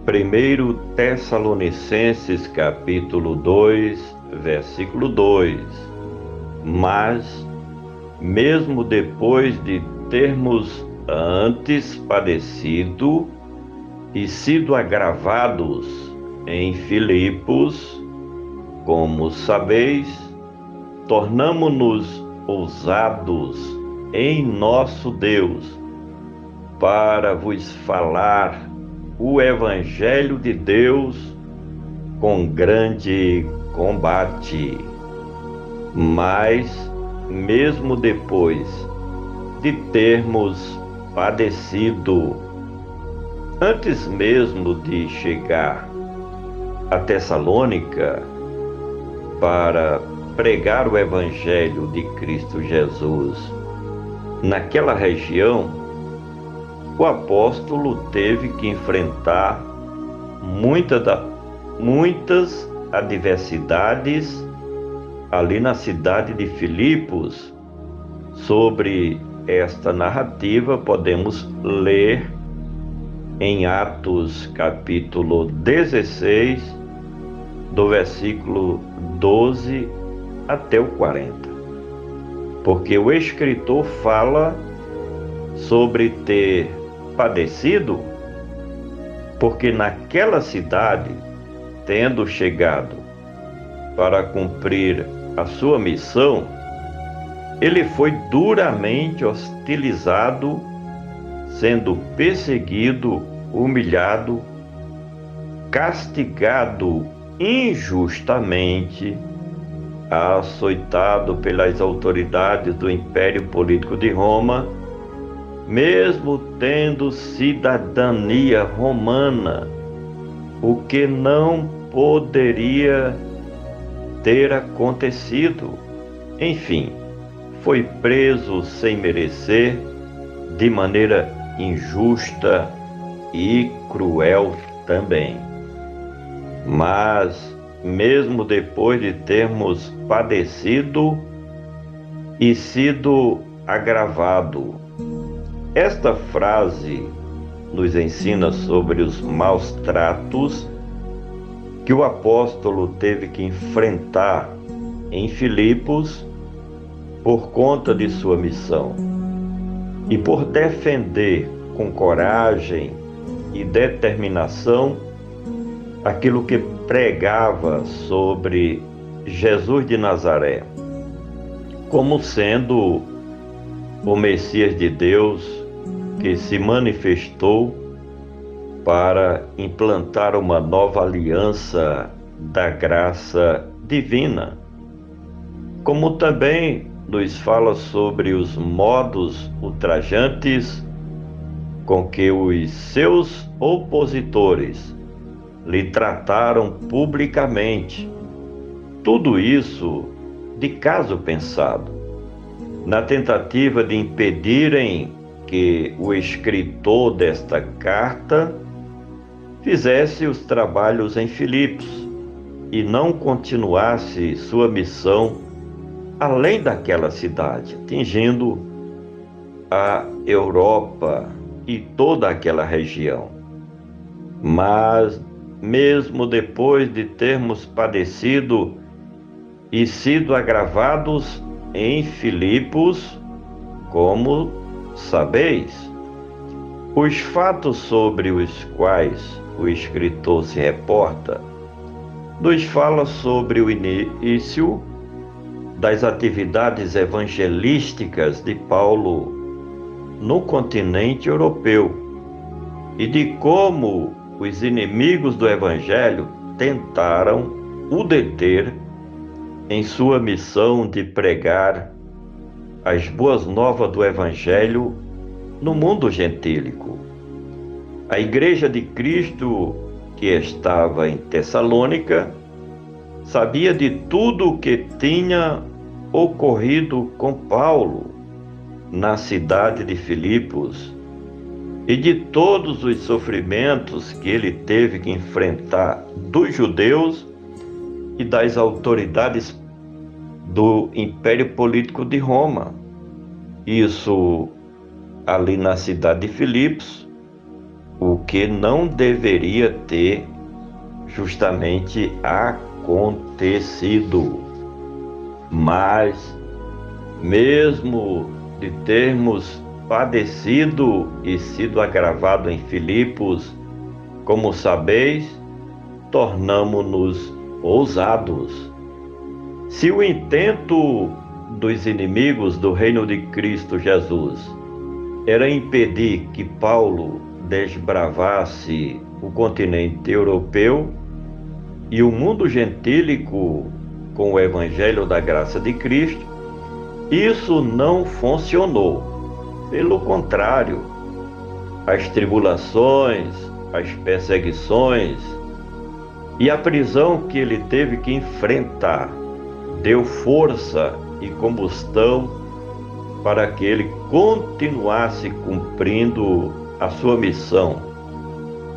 1 Tessalonicenses capítulo 2, versículo 2. Mas, mesmo depois de termos antes padecido e sido agravados em Filipos, como sabeis, tornamo-nos ousados em nosso Deus para vos falar o Evangelho de Deus com grande combate. Mas, mesmo depois de termos padecido, antes mesmo de chegar a Tessalônica para pregar o Evangelho de Cristo Jesus, naquela região, o apóstolo teve que enfrentar muitas adversidades ali na cidade de Filipos. Sobre esta narrativa podemos ler em Atos capítulo 16, do versículo 12 até o 40. Porque o escritor fala sobre ter padecido, porque naquela cidade, tendo chegado para cumprir a sua missão, ele foi duramente hostilizado, sendo perseguido, humilhado, castigado injustamente, açoitado pelas autoridades do Império Político de Roma, mesmo tendo cidadania romana, o que não poderia ter acontecido. Enfim, foi preso sem merecer, de maneira injusta e cruel também. Mas, mesmo depois de termos padecido e sido agravado, esta frase nos ensina sobre os maus tratos que o apóstolo teve que enfrentar em Filipos por conta de sua missão e por defender com coragem e determinação aquilo que pregava sobre Jesus de Nazaré, como sendo o Messias de Deus que se manifestou para implantar uma nova aliança da graça divina. Como também nos fala sobre os modos ultrajantes com que os seus opositores lhe trataram publicamente. Tudo isso de caso pensado, na tentativa de impedirem que o escritor desta carta fizesse os trabalhos em Filipos e não continuasse sua missão além daquela cidade, atingindo a Europa e toda aquela região. Mas, mesmo depois de termos padecido e sido agravados em Filipos, como sabeis, os fatos sobre os quais o escritor se reporta nos fala sobre o início das atividades evangelísticas de Paulo no continente europeu e de como os inimigos do Evangelho tentaram o deter em sua missão de pregar as boas novas do Evangelho no mundo gentílico. A Igreja de Cristo, que estava em Tessalônica, sabia de tudo o que tinha ocorrido com Paulo na cidade de Filipos e de todos os sofrimentos que ele teve que enfrentar dos judeus e das autoridades do Império Político de Roma. Isso ali na cidade de Filipos, o que não deveria ter justamente acontecido. Mas, mesmo de termos padecido e sido agravado em Filipos, como sabeis, tornamo-nos ousados. Se o intento dos inimigos do reino de Cristo Jesus era impedir que Paulo desbravasse o continente europeu e o mundo gentílico com o evangelho da graça de Cristo, isso não funcionou. Pelo contrário, as tribulações, as perseguições e a prisão que ele teve que enfrentar deu força e combustão para que ele continuasse cumprindo a sua missão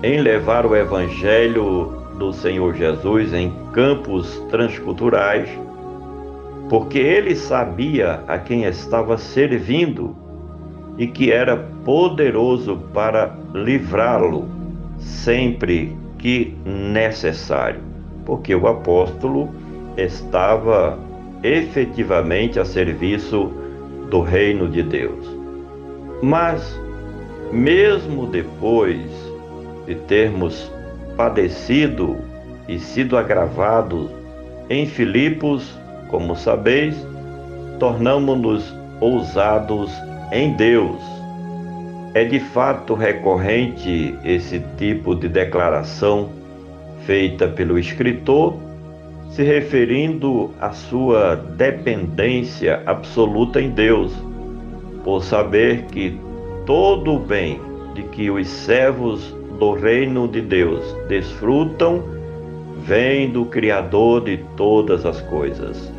em levar o evangelho do Senhor Jesus em campos transculturais, porque ele sabia a quem estava servindo e que era poderoso para livrá-lo sempre que necessário, porque o apóstolo estava efetivamente a serviço do reino de Deus. Mas, mesmo depois de termos padecido e sido agravados em Filipos, como sabeis, tornamo-nos ousados em Deus. É de fato recorrente esse tipo de declaração feita pelo escritor, se referindo à sua dependência absoluta em Deus, por saber que todo o bem de que os servos do reino de Deus desfrutam vem do Criador de todas as coisas.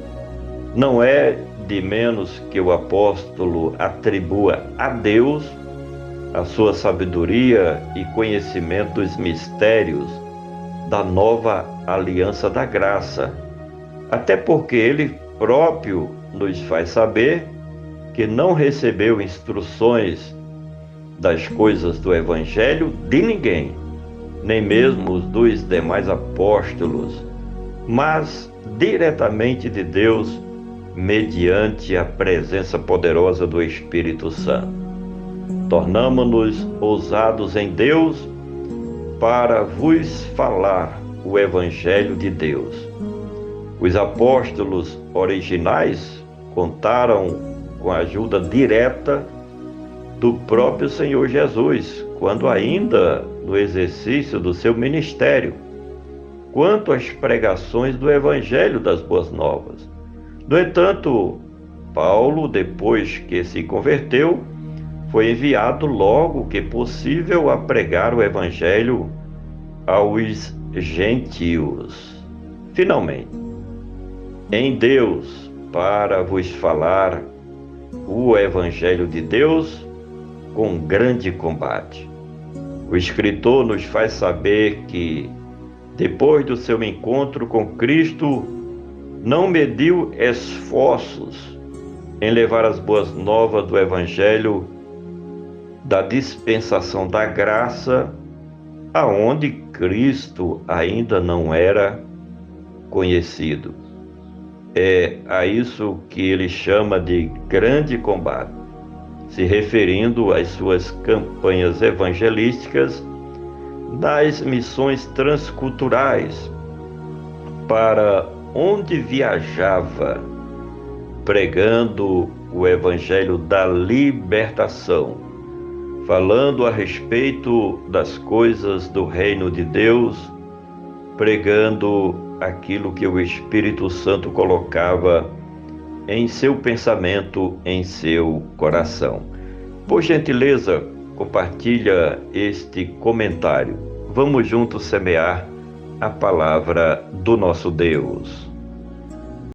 Não é de menos que o apóstolo atribua a Deus a sua sabedoria e conhecimento dos mistérios da nova aliança da graça, até porque ele próprio nos faz saber que não recebeu instruções das coisas do Evangelho de ninguém, nem mesmo dos demais apóstolos, mas diretamente de Deus, mediante a presença poderosa do Espírito Santo. Tornamo-nos ousados em Deus para vos falar o Evangelho de Deus. Os apóstolos originais contaram com a ajuda direta do próprio Senhor Jesus, quando ainda no exercício do seu ministério, quanto às pregações do Evangelho das Boas Novas. No entanto, Paulo, depois que se converteu, foi enviado logo que possível a pregar o Evangelho aos gentios. Finalmente, em Deus, para vos falar o Evangelho de Deus com grande combate. O escritor nos faz saber que, depois do seu encontro com Cristo, não mediu esforços em levar as boas novas do Evangelho da dispensação da graça, aonde Cristo ainda não era conhecido. É a isso que ele chama de grande combate, se referindo às suas campanhas evangelísticas nas missões transculturais, para onde viajava, pregando o evangelho da libertação, falando a respeito das coisas do reino de Deus, pregando aquilo que o Espírito Santo colocava em seu pensamento, em seu coração. Por gentileza, compartilha este comentário. Vamos juntos semear a palavra do nosso Deus.